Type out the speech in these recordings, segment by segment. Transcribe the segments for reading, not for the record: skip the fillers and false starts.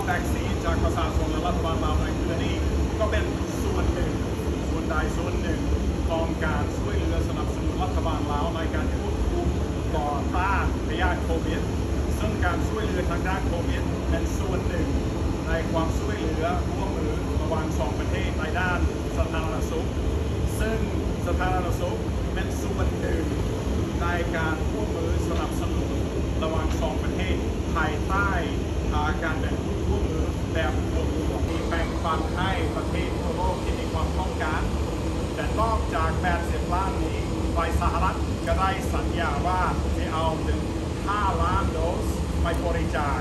วัคซีนจากประชาชนและรัฐบาลลาวในคืนนี้ก็เป็นส่วนหนึ่งของการช่วยเหลือสนับสนุนรัฐบาลลาวในการควบคุมต่อต้านพยาธิโควิดซึ่งการช่วยเหลือทางด้านโควิดเป็นส่วนหนึ่งในความช่วยเหลือร่วมมือระหว่างสองประเทศในด้านสาธารณสุขซึ่งสาธารณสุขเป็นส่วนหนึ่งในการร่วมมือสนับสนุนระหว่างสองประเทศภายใต้การแบ่งร่วมมือแบบรวมๆมีแบ่งปันให้ประเทศทั่วโลกที่มีความต้องการแต่นอกจาก80 ล้านนี้ฝ่ายสหรัฐก็ได้สัญญาว่าจะเอาถึง5 ล้านโดสไปบริจาค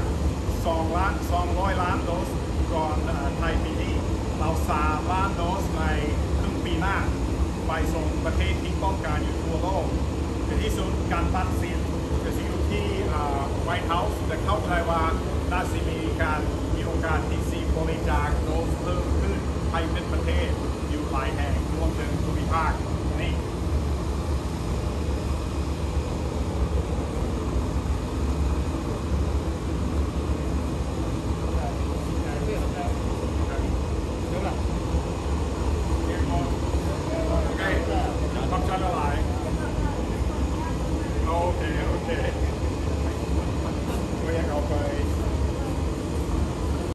200 ล้านโดสก่อนไทยปีนี้เรา3 ล้านโดสในครึ่งปีหน้าไปส่งประเทศที่ต้องการอยู่ทั่วโลกในที่สุดการตัดสินจะอยู่ที่ไวท์เฮาส์จะเข้าใจว่าน่าจะมีโอกาสที่บริจาคโดสเพิ่มขึ้นให้เป็นประเทศอยู่หลายแห่ง